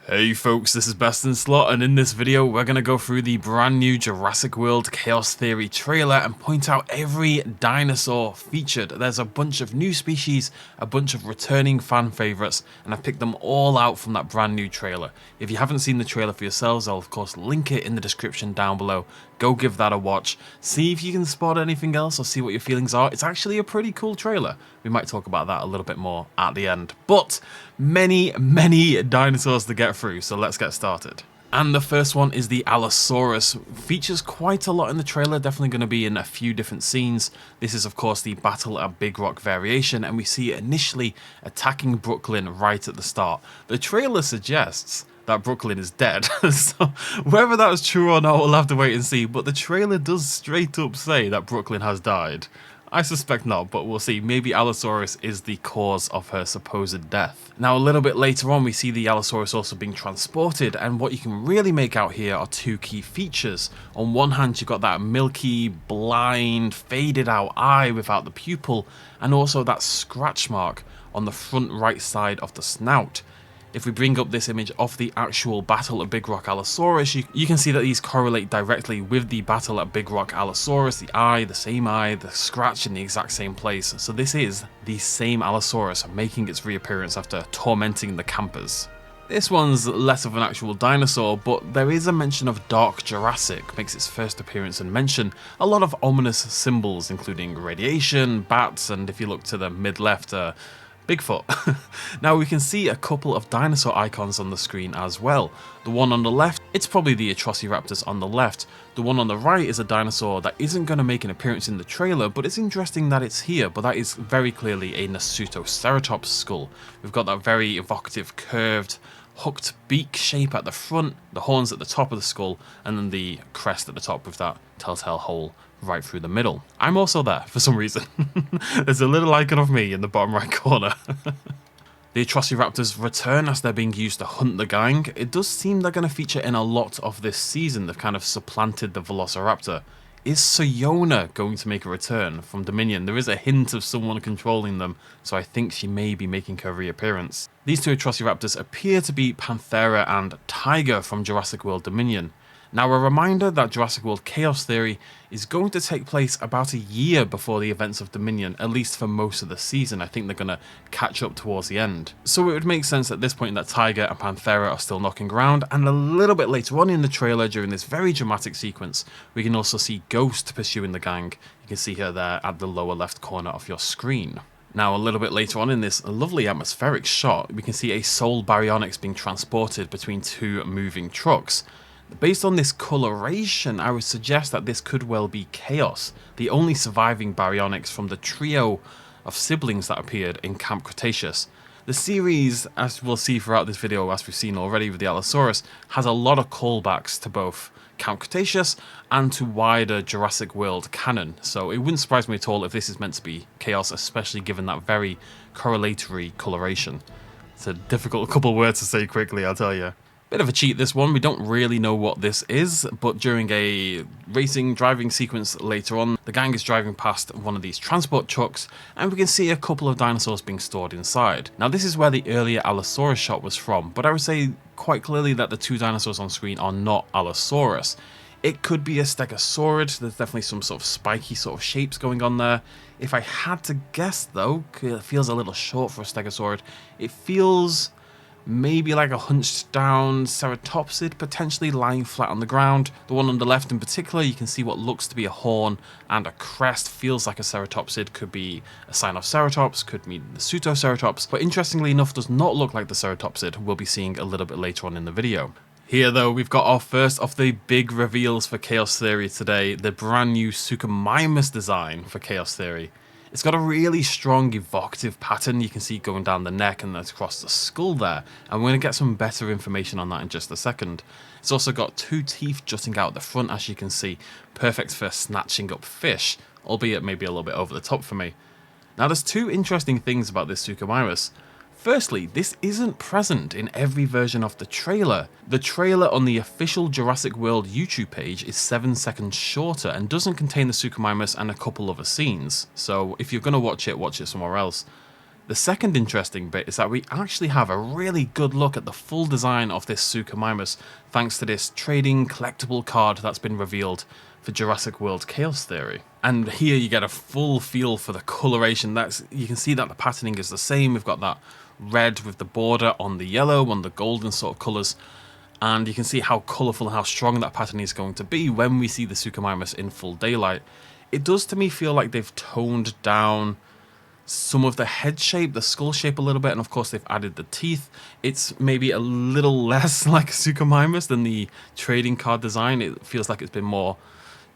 Hey folks, this is Best in Slot, and in this video we're going to go through the brand new Jurassic World Chaos Theory trailer and point out every dinosaur featured. There's a bunch of new species, a bunch of returning fan favourites, and I've picked them all out from that brand new trailer. If you haven't seen the trailer for yourselves, I'll of course link it in the description down below. Go give that a watch, see if you can spot anything else or see what your feelings are. It's actually a pretty cool trailer. We might talk about that a little bit more at the end. But many dinosaurs to get through, so let's get started. And the first one is the Allosaurus. Features quite a lot in the trailer, definitely going to be in a few different scenes. This is of course the Battle at Big Rock variation, and we see it initially attacking Brooklyn right at the start. The trailer suggests that Brooklyn is dead, so whether that's true or not we'll have to wait and see, but the trailer does straight up say that Brooklyn has died. I suspect not, but we'll see. Maybe Allosaurus is the cause of her supposed death. Now, a little bit later on, we see the Allosaurus also being transported, and what you can really make out here are two key features. On one hand, you've got that milky, blind, faded out eye without the pupil, and also that scratch mark on the front right side of the snout. If we bring up this image of the actual Battle at Big Rock Allosaurus, you can see that these correlate directly with the Battle at Big Rock Allosaurus, the eye, the scratch in the exact same place. So this is the same Allosaurus making its reappearance after tormenting the campers. This one's less of an actual dinosaur, but there is a mention of Dark Jurassic, makes its first appearance and mention a lot of ominous symbols, including radiation, bats, and if you look to the mid-left, Bigfoot. Now we can see a couple of dinosaur icons on the screen as well. The one on the left, it's probably the Atrociraptors on the left. The one on the right is a dinosaur that isn't going to make an appearance in the trailer, but it's interesting that it's here, but that is very clearly a Nasutoceratops skull. We've got that very evocative curved hooked beak shape at the front, the horns at the top of the skull, and then the crest at the top with that telltale hole right through the middle. I'm also there for some reason. There's a little icon of me in the bottom right corner. The Atrociraptors return as they're being used to hunt the gang. It does seem they're going to feature in a lot of this season. They've kind of supplanted the Velociraptor. Is Siona going to make a return from Dominion? There is a hint of someone controlling them, so I think she may be making her reappearance. These two Atrociraptors appear to be Panthera and Tiger from Jurassic World Dominion. Now, a reminder that Jurassic World Chaos Theory is going to take place about a year before the events of Dominion, at least for most of the season. I think they're going to catch up towards the end. So it would make sense at this point that Tiger and Panthera are still knocking around, and a little bit later on in the trailer, during this very dramatic sequence, we can also see Ghost pursuing the gang. You can see her there at the lower left corner of your screen. Now, a little bit later on in this lovely atmospheric shot, we can see a Soul Baryonyx being transported between two moving trucks. Based on this coloration, I would suggest that this could well be Chaos, the only surviving baryonyx from the trio of siblings that appeared in Camp Cretaceous. The series, as we'll see throughout this video, as we've seen already with the Allosaurus, has a lot of callbacks to both Camp Cretaceous and to wider Jurassic World canon, so it wouldn't surprise me at all if this is meant to be Chaos, especially given that very correlatory coloration. It's a difficult couple of words to say quickly, I'll tell you. Bit of a cheat this one, we don't really know what this is, but during a driving sequence later on, the gang is driving past one of these transport trucks, and we can see a couple of dinosaurs being stored inside. Now this is where the earlier Allosaurus shot was from, but I would say quite clearly that the two dinosaurs on screen are not Allosaurus. It could be a Stegosaurid, there's definitely some sort of spiky sort of shapes going on there. If I had to guess though, it feels a little short for a Stegosaurid, it feels maybe like a hunched down ceratopsid, potentially lying flat on the ground. The one on the left in particular, you can see what looks to be a horn and a crest, feels like a ceratopsid, could be a Sinoceratops, could mean the Pseudoceratops, but interestingly enough does not look like the ceratopsid we'll be seeing a little bit later on in the video. Here though, we've got our first of the big reveals for Chaos Theory today, the brand new Suchomimus design for Chaos Theory. It's got a really strong evocative pattern you can see going down the neck and across the skull there, and we're going to get some better information on that in just a second. It's also got two teeth jutting out the front, as you can see, perfect for snatching up fish, albeit maybe a little bit over the top for me. Now there's two interesting things about this Suchomimus. Firstly, this isn't present in every version of the trailer. The trailer on the official Jurassic World YouTube page is 7 seconds shorter and doesn't contain the Suchomimus and a couple other scenes, so if you're going to watch it somewhere else. The second interesting bit is that we actually have a really good look at the full design of this Suchomimus thanks to this trading collectible card that's been revealed for Jurassic World Chaos Theory. And here you get a full feel for the coloration. You can see that the patterning is the same. We've got that red with the border on the yellow, on the golden sort of colours. And you can see how colourful and how strong that patterning is going to be when we see the Suchomimus in full daylight. It does to me feel like they've toned down some of the head shape, the skull shape a little bit, and of course they've added the teeth. It's maybe a little less like Suchomimus than the trading card design. It feels like it's been more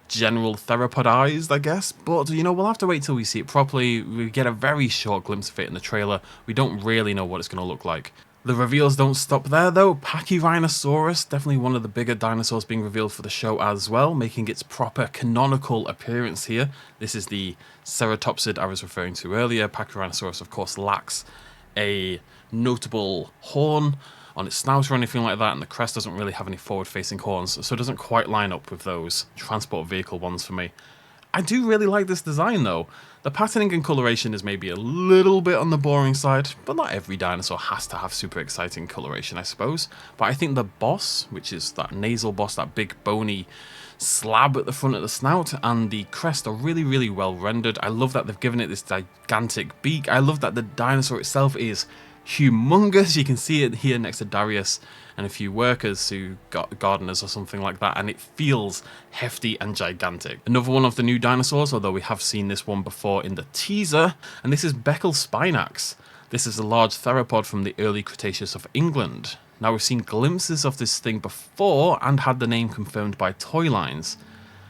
general theropodized, I guess, but you know, we'll have to wait till we see it properly. We get a very short glimpse of it in the trailer. We don't really know what it's going to look like. The reveals don't stop there though. Pachyrhinosaurus, definitely one of the bigger dinosaurs being revealed for the show as well, making its proper canonical appearance here. This is the ceratopsid I was referring to earlier. Pachyrhinosaurus of course lacks a notable horn on its snout or anything like that, and the crest doesn't really have any forward-facing horns, so it doesn't quite line up with those transport vehicle ones for me. I do really like this design though. The patterning and coloration is maybe a little bit on the boring side, but not every dinosaur has to have super exciting coloration, I suppose. But I think the boss, which is that nasal boss, that big bony slab at the front of the snout, and the crest are really, really well rendered. I love that they've given it this gigantic beak. I love that the dinosaur itself is humongous. You can see it here next to Darius and a few workers who got gardeners or something like that, and it feels hefty and gigantic. Another one of the new dinosaurs, although we have seen this one before in the teaser, and this is Beckel Spinax. This is a large theropod from the early Cretaceous of England. Now we've seen glimpses of this thing before and had the name confirmed by toy lines.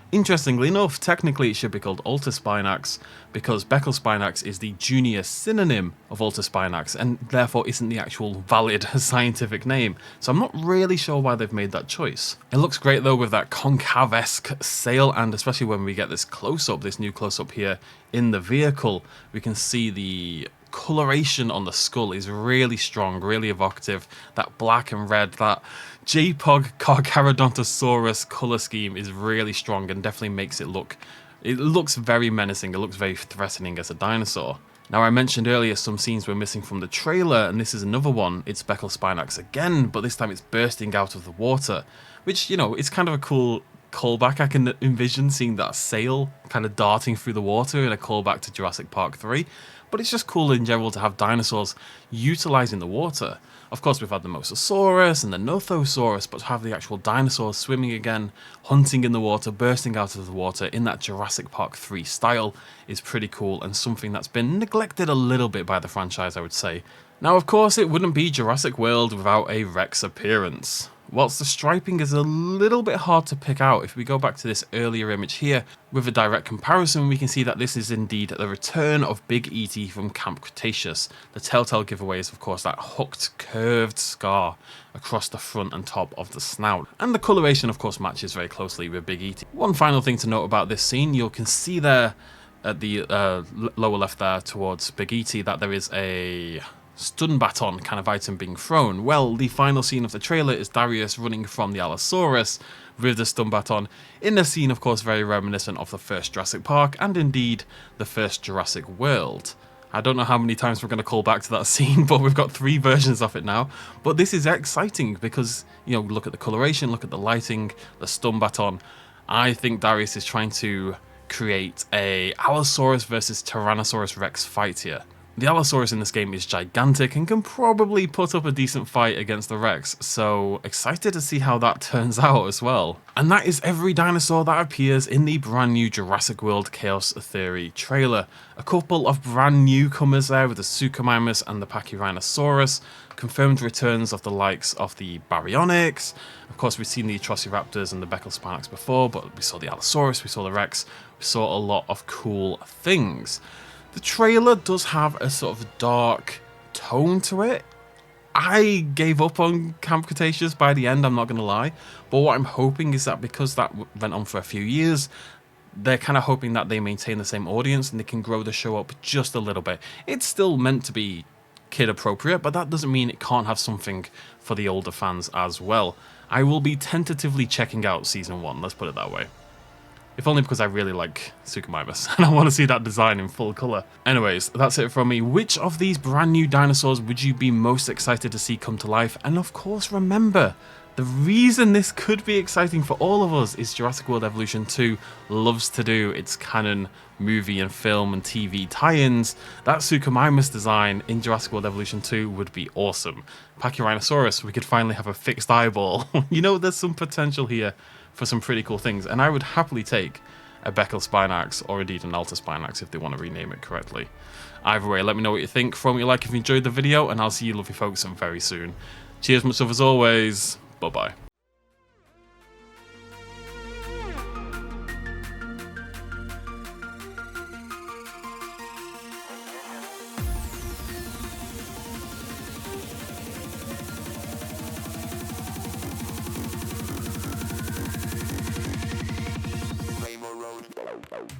Interestingly enough, technically it should be called Altospinax because Beckel Spinax is the junior synonym of Altospinax and therefore isn't the actual valid scientific name. So I'm not really sure why they've made that choice. It looks great though with that concave-esque sail, and especially when we get this close-up, this new close-up here in the vehicle, we can see the coloration on the skull is really strong, really evocative. That black and red, that JPOG Carcharodontosaurus color scheme is really strong and definitely makes it looks very menacing. It looks very threatening as a dinosaur. Now I mentioned earlier some scenes were missing from the trailer, and this is another one. It's Beckel Spinax again, but this time it's bursting out of the water, which, you know, it's kind of a cool callback. I can envision seeing that sail kind of darting through the water in a callback to Jurassic Park 3. But it's just cool in general to have dinosaurs utilizing the water. Of course, we've had the Mosasaurus and the Nothosaurus, but to have the actual dinosaurs swimming again, hunting in the water, bursting out of the water in that Jurassic Park 3 style is pretty cool and something that's been neglected a little bit by the franchise, I would say. Now, of course, it wouldn't be Jurassic World without a Rex appearance. Whilst the striping is a little bit hard to pick out, if we go back to this earlier image here, with a direct comparison, we can see that this is indeed the return of Big E.T. from Camp Cretaceous. The telltale giveaway is, of course, that hooked, curved scar across the front and top of the snout. And the coloration, of course, matches very closely with Big E.T. One final thing to note about this scene, you can see there at the lower left there towards Big E.T. that there is a stun baton kind of item being thrown. Well, the final scene of the trailer is Darius running from the Allosaurus with the stun baton in a scene, of course, very reminiscent of the first Jurassic Park and indeed the first Jurassic World. I don't know how many times we're going to call back to that scene, but we've got 3 versions of it now. But this is exciting because, you know, look at the coloration, look at the lighting, the stun baton. I think Darius is trying to create a Allosaurus versus Tyrannosaurus Rex fight here. The Allosaurus in this game is gigantic and can probably put up a decent fight against the Rex, so excited to see how that turns out as well. And that is every dinosaur that appears in the brand new Jurassic World Chaos Theory trailer. A couple of brand newcomers there with the Suchomimus and the Pachyrhinosaurus, confirmed returns of the likes of the Baryonyx. Of course, we've seen the Atrociraptors and the Beckel Spinax before, but we saw the Allosaurus, we saw the Rex, we saw a lot of cool things. The trailer does have a sort of dark tone to it. I gave up on Camp Cretaceous by the end, I'm not going to lie. But what I'm hoping is that because that went on for a few years, they're kind of hoping that they maintain the same audience and they can grow the show up just a little bit. It's still meant to be kid appropriate, but that doesn't mean it can't have something for the older fans as well. I will be tentatively checking out Season 1, let's put it that way. If only because I really like Suchomimus and I want to see that design in full colour. Anyways, that's it from me. Which of these brand new dinosaurs would you be most excited to see come to life? And of course, remember, the reason this could be exciting for all of us is Jurassic World Evolution 2 loves to do its canon movie and film and TV tie-ins. That Suchomimus design in Jurassic World Evolution 2 would be awesome. Pachyrhinosaurus, we could finally have a fixed eyeball. You know, there's some potential here for some pretty cool things, and I would happily take a Beckel Spinax or indeed an Alta Spinax if they want to rename it correctly. Either way, let me know what you think. Throw me a like if you enjoyed the video, and I'll see you lovely folks very soon. Cheers, much love as always. Bye-bye. Road.